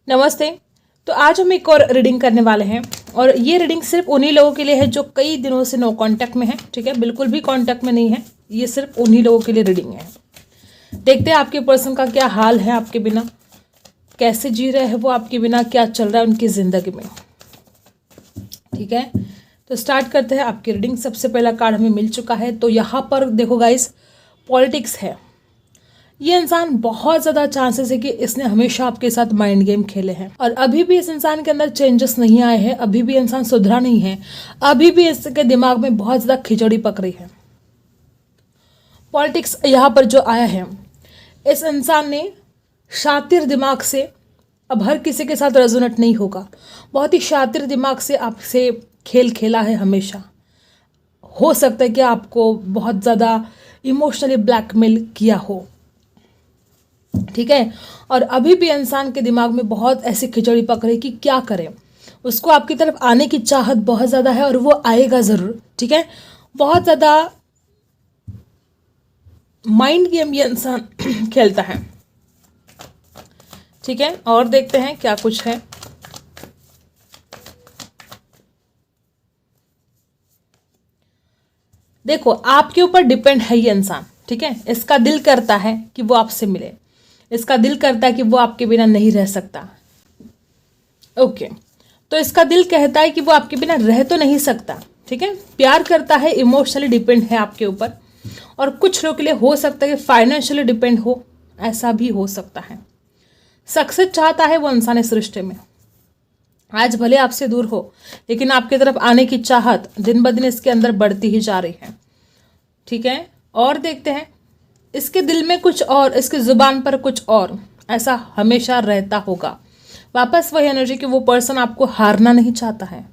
नमस्ते। तो आज हम एक और रीडिंग करने वाले हैं और ये रीडिंग सिर्फ उन्हीं लोगों के लिए है जो कई दिनों से नो कांटेक्ट में है। ठीक है, बिल्कुल भी कांटेक्ट में नहीं है, ये सिर्फ उन्हीं लोगों के लिए रीडिंग है। देखते हैं आपके पर्सन का क्या हाल है, आपके बिना कैसे जी रहे हैं वो, आपके बिना क्या चल रहा है उनकी ज़िंदगी में। ठीक है, तो स्टार्ट करते हैं आपकी रीडिंग। सबसे पहला कार्ड हमें मिल चुका है। तो यहाँ पर देखो गाइस, पॉलिटिक्स है। ये इंसान बहुत ज़्यादा चांसेस है कि इसने हमेशा आपके साथ माइंड गेम खेले हैं और अभी भी इस इंसान के अंदर चेंजेस नहीं आए हैं। अभी भी इंसान सुधरा नहीं है, अभी भी इसके दिमाग में बहुत ज़्यादा खिचड़ी पक रही है। पॉलिटिक्स यहाँ पर जो आया है, इस इंसान ने शातिर दिमाग से, अब हर किसी के साथ रेजोनेट नहीं होगा, बहुत ही शातिर दिमाग से आपसे खेल खेला है हमेशा। हो सकता है कि आपको बहुत ज़्यादा इमोशनली ब्लैकमेल किया हो। ठीक है, और अभी भी इंसान के दिमाग में बहुत ऐसी खिचड़ी पक रही कि क्या करें। उसको आपकी तरफ आने की चाहत बहुत ज़्यादा है और वो आएगा ज़रूर। ठीक है, बहुत ज़्यादा माइंड गेम ये इंसान खेलता है। ठीक है, और देखते हैं क्या कुछ है। देखो, आपके ऊपर डिपेंड है ये इंसान। ठीक है, इसका दिल करता है कि वो आपसे मिले, इसका दिल करता है कि वो आपके बिना नहीं रह सकता। ओके, तो इसका दिल कहता है कि वो आपके बिना रह तो नहीं सकता। ठीक है, प्यार करता है, इमोशनली डिपेंड है आपके ऊपर, और कुछ लोगों के लिए हो सकता है कि फाइनेंशियली डिपेंड हो, ऐसा भी हो सकता है। सक्सेस चाहता है वो इंसान इस रिश्ते में। आज भले आपसे दूर हो, लेकिन आपकी तरफ आने की चाहत दिन ब दिन इसके अंदर बढ़ती ही जा रही है। ठीक है, और देखते हैं, इसके दिल में कुछ और, इसकी ज़ुबान पर कुछ और, ऐसा हमेशा रहता होगा। वापस वही एनर्जी कि वो पर्सन आपको हारना नहीं चाहता है,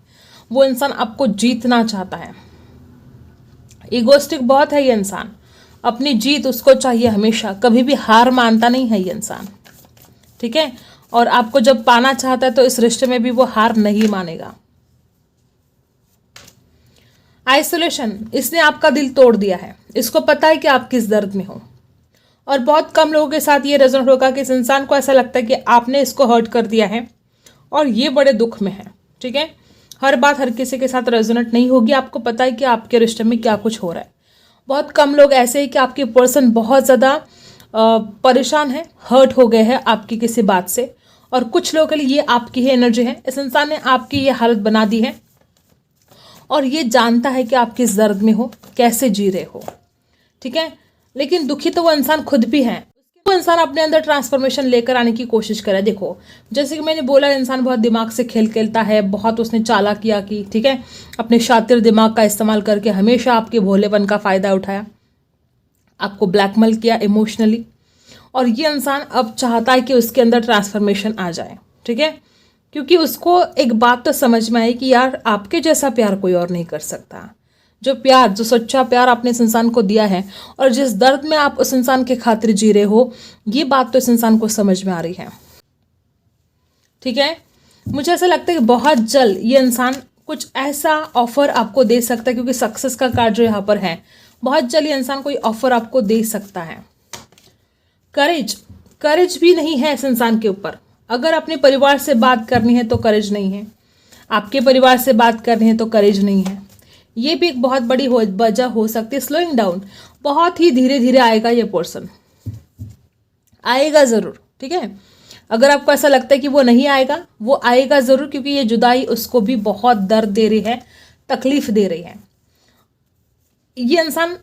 वो इंसान आपको जीतना चाहता है। ईगोस्टिक बहुत है ये इंसान, अपनी जीत उसको चाहिए हमेशा, कभी भी हार मानता नहीं है ये इंसान। ठीक है, और आपको जब पाना चाहता है तो इस रिश्ते में भी वो हार नहीं मानेगा। आइसोलेशन, इसने आपका दिल तोड़ दिया है, इसको पता है कि आप किस दर्द में हो, और बहुत कम लोगों के साथ ये रेजोनेट होगा कि इस इंसान को ऐसा लगता है कि आपने इसको हर्ट कर दिया है और ये बड़े दुख में है। ठीक है, हर बात हर किसी के साथ रेजोनेट नहीं होगी, आपको पता है कि आपके रिश्ते में क्या कुछ हो रहा है। बहुत कम लोग ऐसे हैं कि आपके पर्सन बहुत ज़्यादा परेशान है, हर्ट हो गए हैं आपकी किसी बात से, और कुछ लोगों के लिए ये आपकी ही एनर्जी है। इस इंसान ने आपकी ये हालत बना दी है और ये जानता है कि आप किस दर्द में हो, कैसे जी रहे हो। ठीक है, लेकिन दुखी तो वो इंसान खुद भी है। वो इंसान अपने अंदर ट्रांसफॉर्मेशन लेकर आने की कोशिश करे। देखो, जैसे कि मैंने बोला, इंसान बहुत दिमाग से खेल खेलता है, बहुत उसने चालाकियाँ की। ठीक है, अपने शातिर दिमाग का इस्तेमाल करके हमेशा आपके भोलेपन का फ़ायदा उठाया, आपको ब्लैकमेल किया इमोशनली, और ये इंसान अब चाहता है कि उसके अंदर ट्रांसफॉर्मेशन आ जाए। ठीक है, क्योंकि उसको एक बात तो समझ में आई कि यार, आपके जैसा प्यार कोई और नहीं कर सकता। जो प्यार, जो सच्चा प्यार आपने इस इंसान को दिया है और जिस दर्द में आप उस इंसान के खातिर जी रहे हो, ये बात तो इस इंसान को समझ में आ रही है। ठीक है, मुझे ऐसा लगता है कि बहुत जल्द ये इंसान कुछ ऐसा ऑफर आपको दे सकता है, क्योंकि सक्सेस का कार्ड जो यहाँ पर है, बहुत जल्द ये इंसान कोई ऑफर आपको दे सकता है। करेज भी नहीं है इस इंसान के ऊपर। अगर अपने परिवार से बात करनी है तो करेज नहीं है, आपके परिवार से बात करनी है तो करेज नहीं है। ये भी एक बहुत बड़ी वजह हो सकती है। स्लोइंग डाउन, बहुत ही धीरे धीरे आएगा ये पर्सन, आएगा ज़रूर। ठीक है, अगर आपको ऐसा लगता है कि वो नहीं आएगा, वो आएगा ज़रूर, क्योंकि ये जुदाई उसको भी बहुत दर्द दे रही है, तकलीफ दे रही है। ये इंसान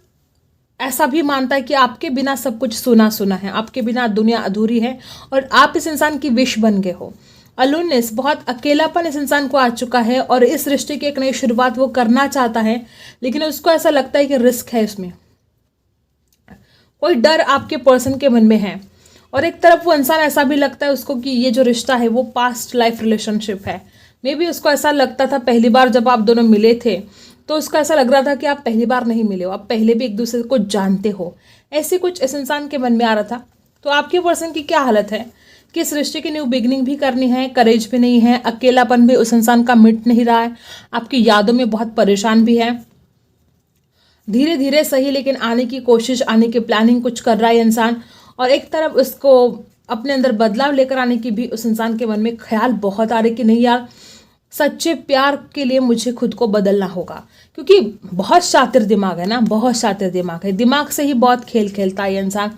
ऐसा भी मानता है कि आपके बिना सब कुछ सुना सुना है, आपके बिना दुनिया अधूरी है, और आप इस इंसान की विश बन गए हो। अलोननेस, बहुत अकेलापन इस इंसान को आ चुका है और इस रिश्ते की एक नई शुरुआत वो करना चाहता है, लेकिन उसको ऐसा लगता है कि रिस्क है इसमें। कोई डर आपके पर्सन के मन में है, और एक तरफ वो इंसान ऐसा भी लगता है उसको कि ये जो रिश्ता है वो पास्ट लाइफ रिलेशनशिप है। मे बी उसको ऐसा लगता था पहली बार जब आप दोनों मिले थे, तो उसको ऐसा लग रहा था कि आप पहली बार नहीं मिले हो, आप पहले भी एक दूसरे को जानते हो। ऐसे कुछ इस इंसान के मन में आ रहा था। तो आपके पर्सन की क्या हालत है कि इस रिश्ते की न्यू बिगनिंग भी करनी है, करेज भी नहीं है, अकेलापन भी उस इंसान का मिट नहीं रहा है, आपकी यादों में बहुत परेशान भी है। धीरे धीरे सही, लेकिन आने की कोशिश, आने की प्लानिंग कुछ कर रहा है इंसान, और एक तरफ उसको अपने अंदर बदलाव लेकर आने की भी उस इंसान के मन में ख्याल बहुत आ रहे कि नहीं यार, सच्चे प्यार के लिए मुझे खुद को बदलना होगा। क्योंकि बहुत शातिर दिमाग है ना, बहुत शातिर दिमाग है, दिमाग से ही बहुत खेल खेलता है ये इंसान।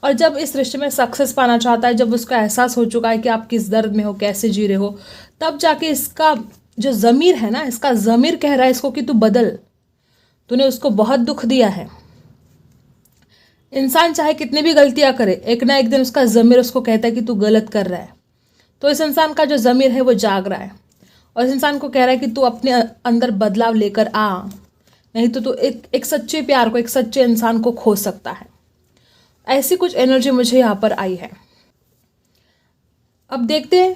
और जब इस रिश्ते में सक्सेस पाना चाहता है, जब उसका एहसास हो चुका है कि आप किस दर्द में हो, कैसे जी रहे हो, तब जाके इसका जो ज़मीर है ना, इसका ज़मीर कह रहा है इसको कि तू बदल, तूने उसको बहुत दुख दिया है। इंसान चाहे कितनी भी गलतियां करे, एक ना एक दिन उसका ज़मीर उसको कहता है कि तू गलत कर रहा है। तो इस इंसान का जो ज़मीर है वो जाग रहा है और इस इंसान को कह रहा है कि तू अपने अंदर बदलाव लेकर आ, नहीं तो तू एक सच्चे प्यार को, एक सच्चे इंसान को खो सकता है। ऐसी कुछ एनर्जी मुझे यहाँ पर आई है। अब देखते हैं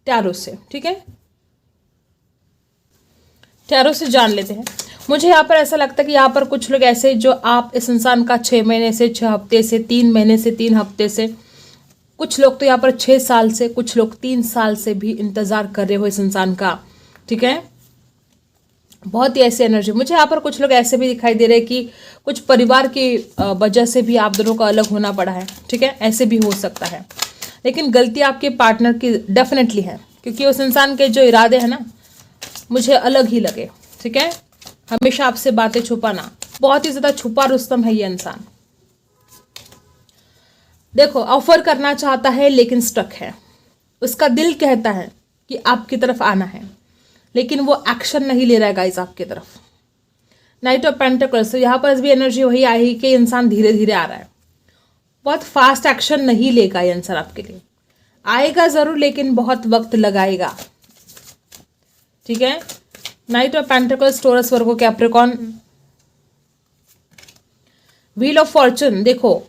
टैरो से, ठीक है, टैरो से जान लेते हैं। मुझे यहाँ पर ऐसा लगता है कि यहाँ पर कुछ लोग ऐसे जो आप इस इंसान का 6 महीने से, 6 हफ्ते से, 3 महीने से, 3 हफ्ते से, कुछ लोग तो यहाँ पर 6 साल से, कुछ लोग 3 साल से भी इंतज़ार कर रहे हो इस इंसान का, ठीक है। बहुत ही ऐसी एनर्जी मुझे यहाँ पर कुछ लोग ऐसे भी दिखाई दे रहे हैं कि कुछ परिवार की वजह से भी आप दोनों को अलग होना पड़ा है, ठीक है, ऐसे भी हो सकता है। लेकिन गलती आपके पार्टनर की डेफिनेटली है, क्योंकि उस इंसान के जो इरादे हैं ना मुझे अलग ही लगे, ठीक है। हमेशा आपसे बातें छुपाना, बहुत ही ज़्यादा छुपा रुस्तम है ये इंसान। देखो, ऑफर करना चाहता है लेकिन स्टक है। उसका दिल कहता है कि आपकी तरफ आना है, लेकिन वो एक्शन नहीं ले रहा है गाइस आपकी तरफ। नाइट ऑफ पेंटिकल्स, तो यहाँ पर भी एनर्जी वही आई कि इंसान धीरे धीरे आ रहा है, बहुत फास्ट एक्शन नहीं लेगा ये इंसान आपके लिए। आएगा ज़रूर लेकिन बहुत वक्त लगाएगा, ठीक है। Knight of pentacles, Taurus, Virgo, Capricorn, wheel of fortune. देखो,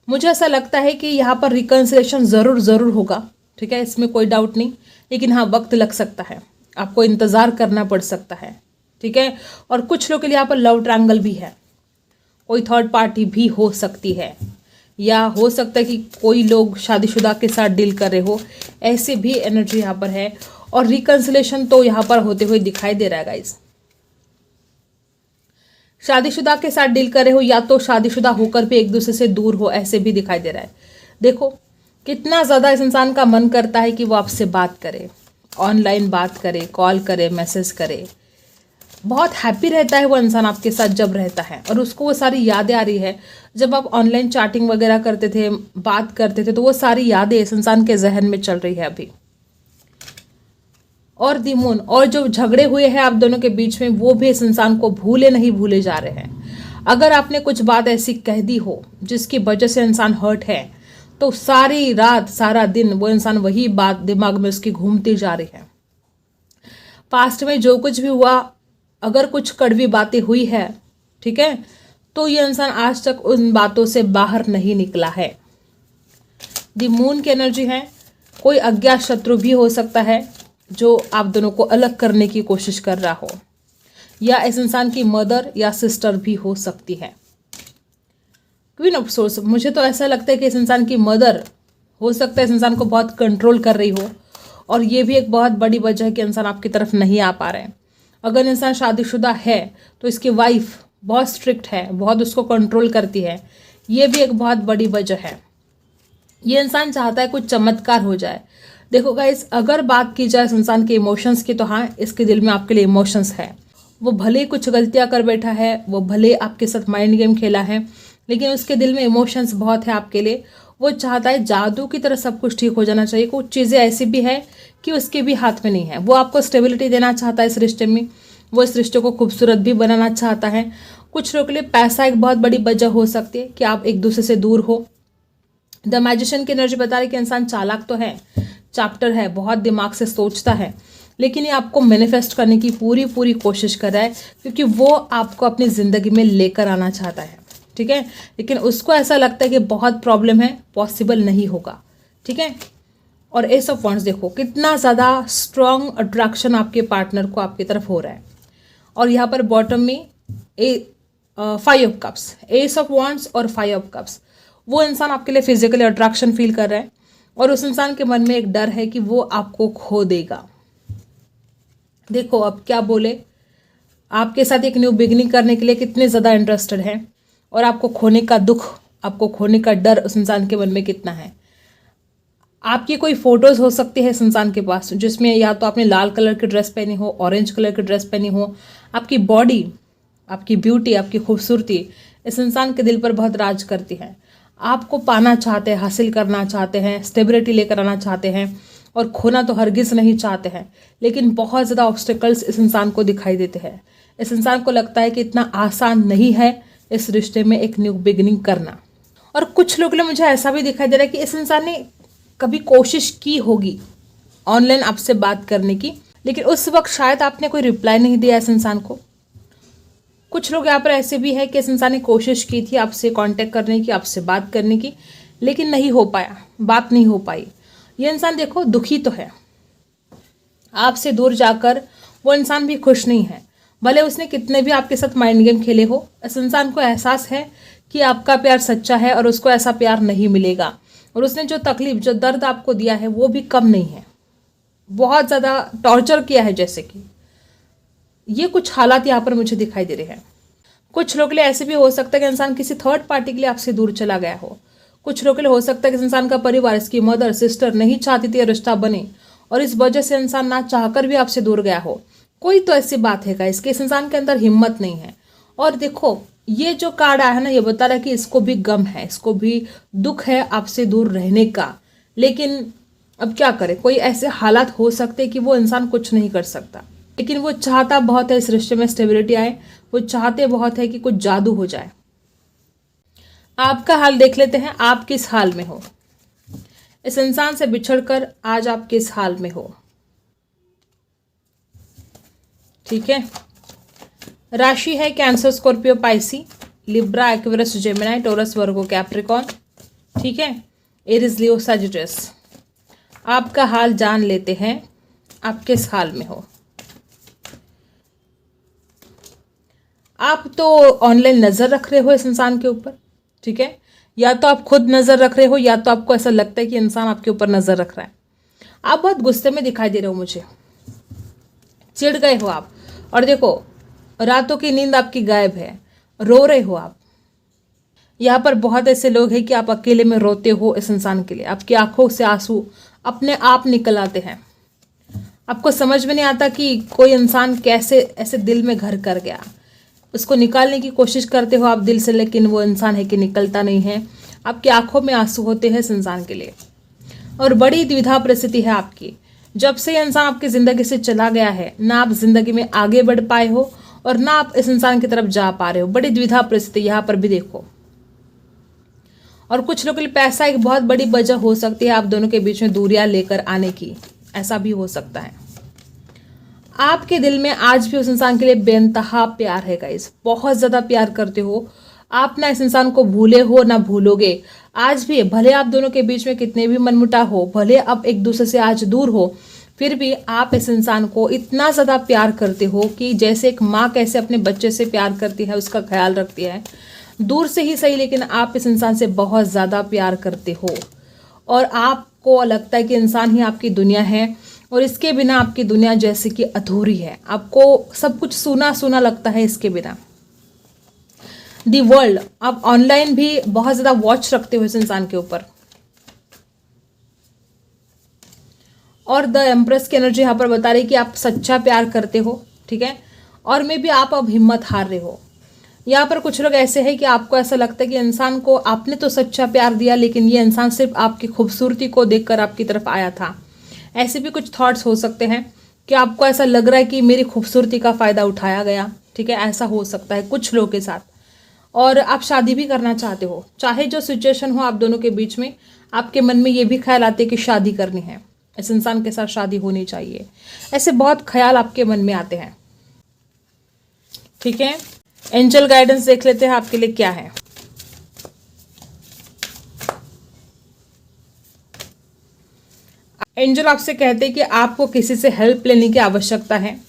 मुझे ऐसा लगता है कि यहाँ पर रिकन्सिलेशन ज़रूर होगा, ठीक है, इसमें कोई डाउट नहीं। लेकिन हाँ, वक्त लग सकता है, आपको इंतज़ार करना पड़ सकता है, ठीक है। और कुछ लोग के लिए यहाँ पर लव ट्रायंगल भी है, कोई थर्ड पार्टी भी हो सकती है, या हो सकता है कि कोई लोग शादीशुदा के साथ डील कर रहे हो, ऐसे भी एनर्जी यहाँ पर है। और रिकन्सिलेशन तो यहाँ पर होते हुए दिखाई दे रहा है गाइस। शादीशुदा के साथ डील कर रहे हो या तो शादीशुदा होकर भी एक दूसरे से दूर हो, ऐसे भी दिखाई दे रहा है। देखो कितना ज़्यादा इस इंसान का मन करता है कि वो आपसे बात करे, ऑनलाइन बात करे, कॉल करे, मैसेज करे। बहुत हैप्पी रहता है वो इंसान आपके साथ जब रहता है, और उसको वो सारी यादें आ रही है। जब आप ऑनलाइन चैटिंग वगैरह करते थे, बात करते थे, तो वो सारी यादें इस इंसान के जहन में चल रही है अभी। और दी मून, और जो झगड़े हुए हैं आप दोनों के बीच में, वो भी इस इंसान को भूले नहीं भूले जा रहे हैं। अगर आपने कुछ बात ऐसी कह दी हो जिसकी वजह से इंसान हर्ट है, तो सारी रात सारा दिन वो इंसान वही बात दिमाग में उसकी घूमती जा रही है। पास्ट में जो कुछ भी हुआ, अगर कुछ कड़वी बातें हुई है, ठीक है, तो ये इंसान आज तक उन बातों से बाहर नहीं निकला है। दी मून की एनर्जी है, कोई अज्ञात शत्रु भी हो सकता है जो आप दोनों को अलग करने की कोशिश कर रहा हो, या इस इंसान की मदर या सिस्टर भी हो सकती है। क्वीन ऑफ सोर्स, मुझे तो ऐसा लगता है कि इस इंसान की मदर हो सकता है इस इंसान को बहुत कंट्रोल कर रही हो, और ये भी एक बहुत बड़ी वजह है कि इंसान आपकी तरफ नहीं आ पा रहे हैं। अगर इंसान शादीशुदा है तो इसकी वाइफ बहुत स्ट्रिक्ट है, बहुत उसको कंट्रोल करती है, ये भी एक बहुत बड़ी वजह है। ये इंसान चाहता है कुछ चमत्कार हो जाए। देखो गाइस, अगर बात की जाए इस इंसान के इमोशंस की, तो हाँ, इसके दिल में आपके लिए इमोशंस है। वो भले कुछ गलतियां कर बैठा है, वो भले आपके साथ माइंड गेम खेला है, लेकिन उसके दिल में इमोशंस बहुत है आपके लिए। वो चाहता है जादू की तरह सब कुछ ठीक हो जाना चाहिए। कुछ चीज़ें ऐसी भी है कि उसके भी हाथ में नहीं है। वो आपको स्टेबिलिटी देना चाहता है इस रिश्ते में, वो इस रिश्ते को खूबसूरत भी बनाना चाहता है। कुछ लोगों के लिए पैसा एक बहुत बड़ी वजह हो सकती है कि आप एक दूसरे से दूर हो। द मैजिशियन की एनर्जी बता रही कि इंसान चालाक तो है, चैप्टर है, बहुत दिमाग से सोचता है, लेकिन ये आपको मैनिफेस्ट करने की पूरी कोशिश कर रहा है, क्योंकि वो आपको अपनी ज़िंदगी में लेकर आना चाहता है, ठीक है। लेकिन उसको ऐसा लगता है कि बहुत प्रॉब्लम है, पॉसिबल नहीं होगा, ठीक है। और एस ऑफ वॉन्ड्स, देखो कितना ज़्यादा स्ट्रॉन्ग अट्रैक्शन आपके पार्टनर को आपकी तरफ हो रहा है। और यहाँ पर बॉटम में 5 of cups, S of wands और 5 ऑफ कप्स। वो इंसान आपके लिए फिजिकली अट्रैक्शन फील कर रहा है, और उस इंसान के मन में एक डर है कि वो आपको खो देगा। देखो अब क्या बोले, आपके साथ एक न्यू बिगिनिंग करने के लिए कितने ज़्यादा इंटरेस्टेड है, और आपको खोने का दुख, आपको खोने का डर उस इंसान के मन में कितना है। आपकी कोई फोटोज़ हो सकती है इस इंसान के पास, जिसमें या तो आपने लाल कलर की ड्रेस पहनी हो, ऑरेंज कलर की ड्रेस पहनी हो। आपकी बॉडी, आपकी ब्यूटी, आपकी खूबसूरती इस इंसान के दिल पर बहुत राज करती है। आपको पाना चाहते हैं, हासिल करना चाहते हैं, स्टेबिलिटी लेकर आना चाहते हैं और खोना तो हरगिज़ नहीं चाहते हैं। लेकिन बहुत ज़्यादा ऑब्स्टिकल्स इस इंसान को दिखाई देते हैं। इस इंसान को लगता है कि इतना आसान नहीं है इस रिश्ते में एक न्यू बिगिनिंग करना। और कुछ लोगों ने मुझे ऐसा भी दिखाई दे रहा है कि इस इंसान ने कभी कोशिश की होगी ऑनलाइन आपसे बात करने की, लेकिन उस वक्त शायद आपने कोई रिप्लाई नहीं दिया इस इंसान को। कुछ लोग यहाँ पर ऐसे भी है कि इस इंसान ने कोशिश की थी आपसे कांटेक्ट करने की, आपसे बात करने की, लेकिन नहीं हो पाया, बात नहीं हो पाई। ये इंसान देखो दुखी तो है, आपसे दूर जाकर वो इंसान भी खुश नहीं है। भले उसने कितने भी आपके साथ माइंड गेम खेले हो, इस इंसान को एहसास है कि आपका प्यार सच्चा है और उसको ऐसा प्यार नहीं मिलेगा। और उसने जो तकलीफ, जो दर्द आपको दिया है वो भी कम नहीं है, बहुत ज़्यादा टॉर्चर किया है। जैसे कि ये कुछ हालात यहाँ पर मुझे दिखाई दे रहे हैं। कुछ लोगों के लिए ऐसे भी हो सकता है कि इंसान किसी थर्ड पार्टी के लिए आपसे दूर चला गया हो। कुछ लोगों के लिए हो सकता है कि इस इंसान का परिवार, इसकी मदर, सिस्टर नहीं चाहती थी रिश्ता बने और इस वजह से इंसान ना चाहकर भी आपसे दूर गया हो। कोई तो ऐसी बात है गाइस कि इस इंसान के अंदर हिम्मत नहीं है। और देखो ये जो कार्ड आया है ना, ये बता रहा है कि इसको भी गम है, इसको भी दुख है आपसे दूर रहने का। लेकिन अब क्या करे, कोई ऐसे हालात हो सकते हैं कि वो इंसान कुछ नहीं कर सकता, लेकिन वो चाहता बहुत है इस रिश्ते में स्टेबिलिटी आए, वो चाहते बहुत है कि कुछ जादू हो जाए। आपका हाल देख लेते हैं, आप किस हाल में हो। इस इंसान से बिछड़कर आज आप किस हाल में हो, ठीक है। राशि है cancer, Scorpio, Pisces, Libra, Aquarius, Gemini, Taurus, Virgo, Capricorn, ठीक है, एरीज, लियो, सजिटेरियस। आपका हाल जान लेते हैं, आप किस हाल में हो। आप तो ऑनलाइन नज़र रख रहे हो इस इंसान के ऊपर, ठीक है। या तो आप खुद नज़र रख रहे हो या तो आपको ऐसा लगता है कि इंसान आपके ऊपर नज़र रख रहा है। आप बहुत गुस्से में दिखाई दे रहे हो मुझे, चिढ़ गए हो आप। और देखो रातों की नींद आपकी गायब है, रो रहे हो आप। यहाँ पर बहुत ऐसे लोग हैं कि आप अकेले में रोते हो इस इंसान के लिए। आपकी आंखों से आंसू अपने आप निकल आते हैं। आपको समझ में नहीं आता कि कोई इंसान कैसे ऐसे दिल में घर कर गया। उसको निकालने की कोशिश करते हो आप दिल से, लेकिन वो इंसान है कि निकलता नहीं है। आपकी आंखों में आंसू होते हैं इस इंसान के लिए। और बड़ी द्विधा परिस्थिति है आपकी। जब से ये इंसान आपकी ज़िंदगी से चला गया है, ना आप ज़िंदगी में आगे बढ़ पाए हो और ना आप इस इंसान की तरफ जा पा रहे हो। बड़ी द्विधा परिस्थिति यहाँ पर भी देखो। और कुछ लोगों के लिए पैसा एक बहुत बड़ी वजह हो सकती है आप दोनों के बीच में दूरियां लेकर आने की, ऐसा भी हो सकता है। आपके दिल में आज भी उस इंसान के लिए बेइंतहा प्यार है गाइस, बहुत ज़्यादा प्यार करते हो आप। ना इस इंसान को भूले हो ना भूलोगे आज भी। भले आप दोनों के बीच में कितने भी मनमुटाव हो, भले आप एक दूसरे से आज दूर हो, फिर भी आप इस इंसान को इतना ज़्यादा प्यार करते हो कि जैसे एक माँ कैसे अपने बच्चे से प्यार करती है, उसका ख्याल रखती है, दूर से ही सही, लेकिन आप इस इंसान से बहुत ज़्यादा प्यार करते हो। और आपको लगता है कि इंसान ही आपकी दुनिया है और इसके बिना आपकी दुनिया जैसे कि अधूरी है। आपको सब कुछ सूना सूना लगता है इसके बिना। दी वर्ल्ड, आप ऑनलाइन भी बहुत ज़्यादा वॉच रखते हो इस इंसान के ऊपर। और द एम्प्रेस की एनर्जी यहाँ पर बता रही है कि आप सच्चा प्यार करते हो, ठीक है। और मे भी आप अब हिम्मत हार रहे हो। यहाँ पर कुछ लोग ऐसे हैं कि आपको ऐसा लगता है कि इंसान को आपने तो सच्चा प्यार दिया, लेकिन ये इंसान सिर्फ आपकी खूबसूरती को देखकर आपकी तरफ आया था। ऐसे भी कुछ थॉट्स हो सकते हैं कि आपको ऐसा लग रहा है कि मेरी खूबसूरती का फ़ायदा उठाया गया, ठीक है। ऐसा हो सकता है कुछ लोगों के साथ। और आप शादी भी करना चाहते हो, चाहे जो सिचुएशन हो आप दोनों के बीच में, आपके मन में ये भी ख्याल आते हैं कि शादी करनी है, इस इंसान के साथ शादी होनी चाहिए। ऐसे बहुत ख्याल आपके मन में आते हैं, ठीक है। एंजल गाइडेंस देख लेते हैं आपके लिए क्या है। एंजल आपसे कहते हैं कि आपको किसी से हेल्प लेने की आवश्यकता है,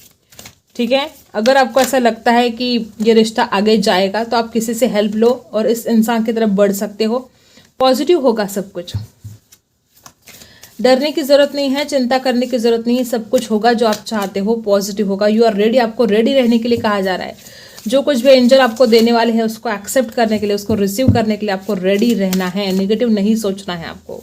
ठीक है। अगर आपको ऐसा लगता है कि ये रिश्ता आगे जाएगा तो आप किसी से हेल्प लो और इस इंसान की तरफ बढ़ सकते हो। पॉजिटिव होगा सब कुछ, डरने की ज़रूरत नहीं है, चिंता करने की ज़रूरत नहीं है। सब कुछ होगा जो आप चाहते हो, पॉजिटिव होगा। यू आर रेडी, आपको रेडी रहने के लिए कहा जा रहा है। जो कुछ भी एंजल आपको देने वाले हैं उसको एक्सेप्ट करने के लिए, उसको रिसीव करने के लिए आपको रेडी रहना है। नेगेटिव नहीं सोचना है आपको।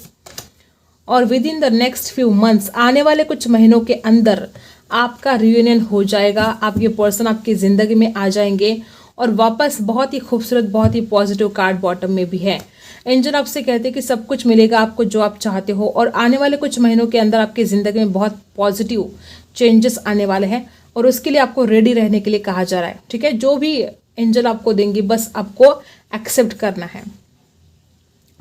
और with in the next few months, आने वाले कुछ महीनों के अंदर आपका रियूनियन हो जाएगा। आपके पर्सन आपकी ज़िंदगी में आ जाएंगे और वापस बहुत ही खूबसूरत, बहुत ही पॉजिटिव कार्ड बॉटम में भी है। एंजल आपसे कहते हैं कि सब कुछ मिलेगा आपको जो आप चाहते हो और आने वाले कुछ महीनों के अंदर आपकी ज़िंदगी में बहुत पॉजिटिव चेंजेस आने वाले हैं और उसके लिए आपको रेडी रहने के लिए कहा जा रहा है। ठीक है, जो भी एंजल आपको देंगी बस आपको एक्सेप्ट करना है।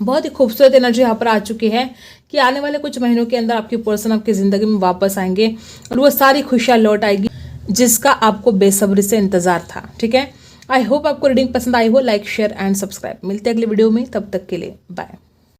बहुत ही खूबसूरत एनर्जी यहाँ पर आ चुकी है कि आने वाले कुछ महीनों के अंदर आपके पर्सन आपकी ज़िंदगी में वापस आएंगे और वो सारी खुशियाँ लौट आएगी जिसका आपको बेसब्री से इंतज़ार था। ठीक है, आई होप आपको रीडिंग पसंद आई हो। Like, share and subscribe. मिलते हैं अगले वीडियो में, तब तक के लिए बाय।